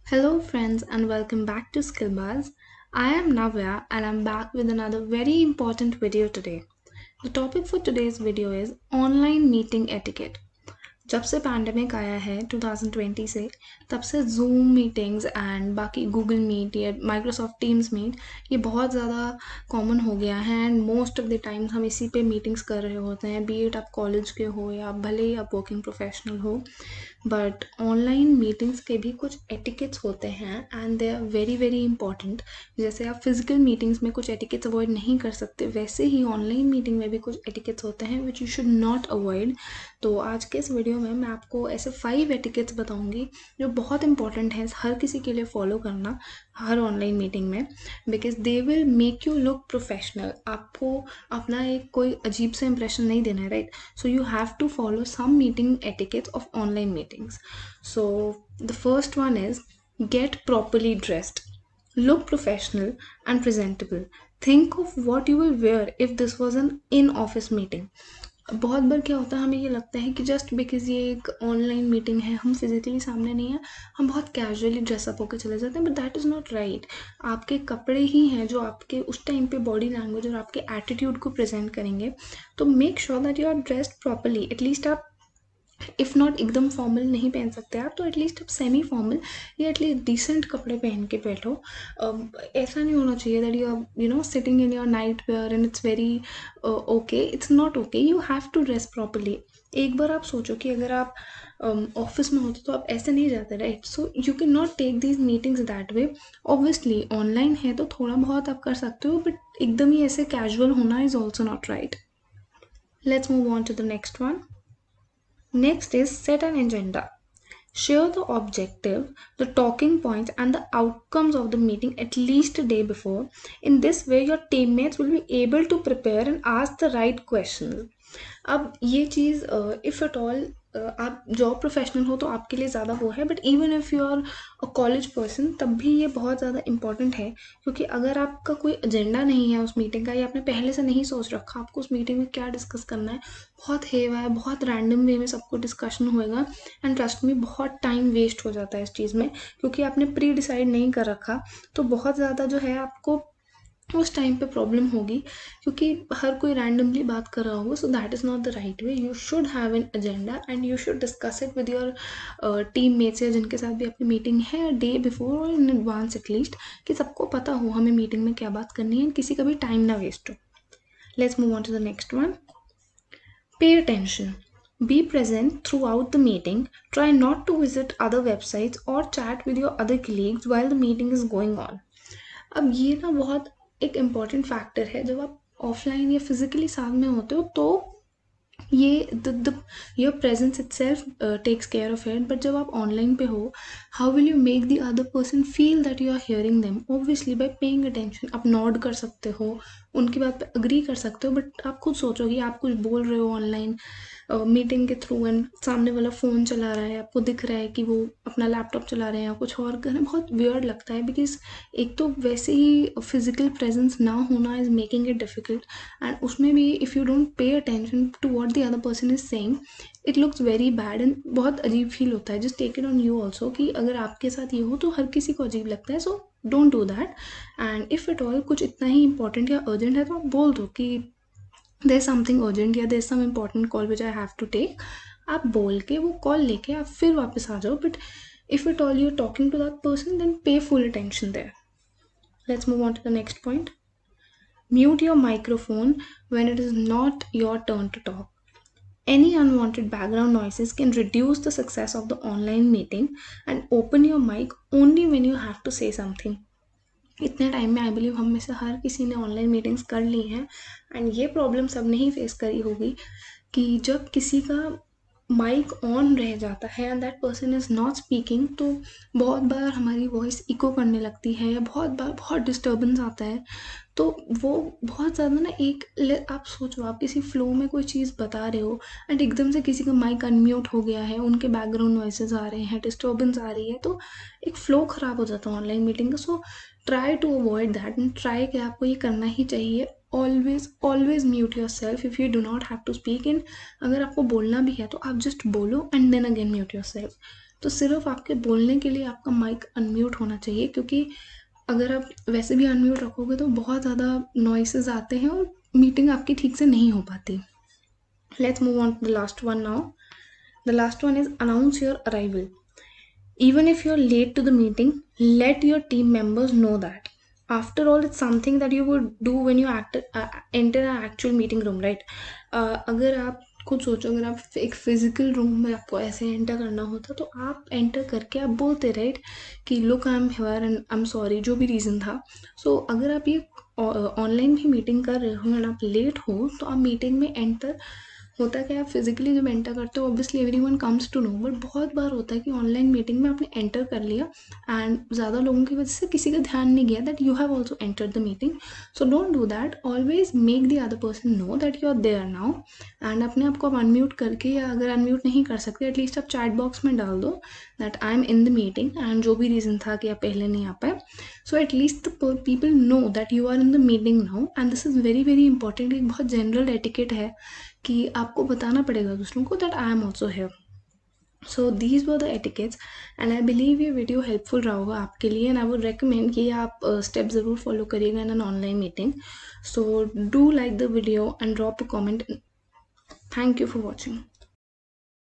Hello, friends, and welcome back to Skillbuzz. I am Navya, and I'm back with another very important video today. The topic for today's video is online meeting etiquette. जब से pandemic आया है 2020 से तब से zoom meetings and बाकी Google meet या Microsoft teams meet ये बहुत ज़्यादा कॉमन हो गया है and most of the times हम इसी पे मीटिंग्स कर रहे होते हैं, बी इट आप कॉलेज के हो या भले ही आप वर्किंग प्रोफेशनल हो. बट ऑनलाइन मीटिंग्स के भी कुछ एटिकेट्स होते हैं and they are very very important. जैसे आप फिजिकल मीटिंग्स में कुछ एटिकेट्स अवॉइड नहीं कर सकते, वैसे ही ऑनलाइन मीटिंग में भी कुछ एटिकेट्स होते हैं which you should not avoid. तो आज के इस वीडियो में मैं आपको ऐसे 5 एटिकेट्स बताऊंगी जो बहुत इंपॉर्टेंट है हर किसी के लिए फॉलो करना हर ऑनलाइन मीटिंग में, because they will make you look professional. आपको अपना एक कोई अजीब सा इंप्रेशन नहीं देना है, right? So you have to follow some meeting etiquettes of online meetings. So the first one is get properly dressed. Look professional and presentable. Think of what you will wear if this was an in-office meeting. बहुत बार क्या होता है, हमें ये लगता है कि just because ये एक ऑनलाइन मीटिंग है, हम फिजिकली सामने नहीं है, हम बहुत कैजुअली ड्रेसअप होकर चले जाते हैं, but that is not right. आपके कपड़े ही हैं जो आपके उस टाइम पे बॉडी लैंग्वेज और आपके एटीट्यूड को प्रेजेंट करेंगे. तो make sure that you are dressed properly. At least आप इफ़ नॉट एकदम फॉर्मल नहीं पहन सकते आप, तो एटलीस्ट आप सेमी फॉर्मल या एटलीस्ट डिसेंट कपड़े पहन के बैठो. ऐसा नहीं होना चाहिए that you know sitting in your night wear and it's very okay. It's not okay. You have to dress properly. एक बार आप सोचो कि अगर आप ऑफिस में होते तो आप ऐसे नहीं जाते, right? So you can not take these meetings that way. Obviously online है तो थोड़ा बहुत आप कर सकते हो, बट एकदम ही ऐसे कैजुअल होना is also not right. Let's move on to the next one. Next is set an agenda. Share the objective, the talking points, and the outcomes of the meeting at least a day before. In this way, your teammates will be able to prepare and ask the right questions. अब ये चीज़ if at all आप job professional हो तो आपके लिए ज़्यादा वो है, but even if you are a college person तब भी ये बहुत ज़्यादा इंपॉर्टेंट है. क्योंकि अगर आपका कोई एजेंडा नहीं है उस मीटिंग का, या आपने पहले से नहीं सोच रखा आपको उस मीटिंग में क्या डिस्कस करना है, बहुत हेवा है, बहुत रैंडम वे में सबको डिस्कशन होएगा, एंड ट्रस्ट में बहुत टाइम वेस्ट हो जाता है इस चीज़ में, क्योंकि आपने प्री डिसाइड नहीं कर रखा. तो बहुत ज़्यादा जो है आपको उस टाइम पे प्रॉब्लम होगी, क्योंकि हर कोई रैंडमली बात कर रहा होगा. So that is not the right way. You should have an agenda and you should discuss it with your team mates या जिनके साथ भी आपकी मीटिंग है, डे बिफोर और इन एडवांस एटलीस्ट, कि सबको पता हो हमें मीटिंग में क्या बात करनी है, किसी का भी टाइम ना वेस्ट हो. Let's move on to the next one. Pay attention. Be present throughout the meeting. Try not to visit other websites or chat with your other colleagues while the meeting is going on. अब ये ना बहुत एक important factor है. जब आप offline या physically साथ में होते हो तो ये the your presence itself takes care of it. But जब आप ऑनलाइन पे हो, how will you make the other person feel that you are hearing them? Obviously by paying attention. आप नॉड कर सकते हो, उनकी बात पे अग्री कर सकते हो, बट आप खुद सोचो कि आप कुछ बोल रहे हो ऑनलाइन मीटिंग के थ्रू एंड सामने वाला फ़ोन चला रहा है, आपको दिख रहा है कि वो अपना लैपटॉप चला रहे हैं या कुछ और कर रहे हैं. बहुत वियर्ड लगता है, बिकॉज एक तो वैसे ही फिजिकल प्रेजेंस ना होना is making it difficult, and उसमें भी if you don't pay attention to what the other person is saying, it looks very bad and बहुत अजीब फील होता है. Just take it on you also कि अगर आपके साथ ये हो तो हर किसी को अजीब लगता है. सो don't do that. And if at all कुछ इतना ही इंपॉर्टेंट या अर्जेंट है तो आप बोल दो कि देयर समथिंग अर्जेंट या there some important call which I have to take. आप बोल के वो कॉल लेके आप फिर वापस आ जाओ. But if at all you are talking to that person then pay full attention there. Let's move on to the next point. Mute your microphone when it is not your turn to talk. Any unwanted background noises can reduce the success of the online meeting, and open your mic only when you have to say something. इतने time में I believe हम में से हर किसी ने online meetings कर ली हैं, and ये प्रॉब्लम सब ने ही फेस करी होगी कि जब किसी का माइक ऑन रह जाता है and that person is not speaking, तो बहुत बार हमारी वॉइस इको करने लगती है या बहुत बार बहुत डिस्टर्बेंस आता है. तो वो बहुत ज़्यादा ना आप सोचो आप किसी फ्लो में कोई चीज़ बता रहे हो एंड एकदम से किसी का माइक अनम्यूट हो गया है, उनके बैकग्राउंड वॉइसेस आ रहे हैं, डिस्टर्बेंस आ रही है, तो एक फ़्लो ख़राब हो जाता है ऑनलाइन मीटिंग का. So try to avoid that and try कि आपको ये करना ही चाहिए. Always mute yourself if you do not have to speak in. अगर आपको बोलना भी है तो आप जस्ट बोलो and then again mute yourself. तो सिर्फ आपके बोलने के लिए आपका माइक अनम्यूट होना चाहिए, क्योंकि अगर आप वैसे भी अनम्यूट रखोगे तो बहुत ज़्यादा नॉइसेस आते हैं और मीटिंग आपकी ठीक से नहीं हो पाती। Let's move on to the last one now. The last one is announce your arrival. Even if you're late to the meeting, let your team members know that. After all, it's something that you would do when you enter an actual meeting room, right? अगर आप खुद सोचो, अगर आप एक physical room में आपको ऐसे एंटर करना होता तो आप एंटर करके आप बोलते राइट कि look I am here and I am sorry, जो भी रीज़न था. सो अगर आप ये ऑनलाइन भी मीटिंग कर रहे हो एंड आप लेट हो तो आप मीटिंग में एंटर होता है कि आप फिजिकली जब एंटर करते हो obviously everyone comes to know, but बहुत बार होता है कि ऑनलाइन मीटिंग में आपने एंटर कर लिया एंड ज़्यादा लोगों की वजह से किसी का ध्यान नहीं गया that you have also entered the meeting. So don't do that. Always make the other person know that you are there now and अपने आप को आप अनम्यूट करके, या अगर अनम्यूट नहीं कर सकते एटलीस्ट आप चैट बॉक्स में डाल दो that I M in the meeting and जो भी रीज़न था कि आप पहले नहीं आ पाए. So at least the people know that you are in the meeting now and this is very very important. एक बहुत जनरल एटिकेट है कि आपको बताना पड़ेगा दूसरों को that I am also here. So these were the etiquettes and I believe ये वीडियो हेल्पफुल रहा होगा आपके लिए एंड आई वुड रिकमेंड कि आप स्टेप ज़रूर फॉलो करिएगा in an online meeting. So do like the video and drop a comment. Thank you for watching.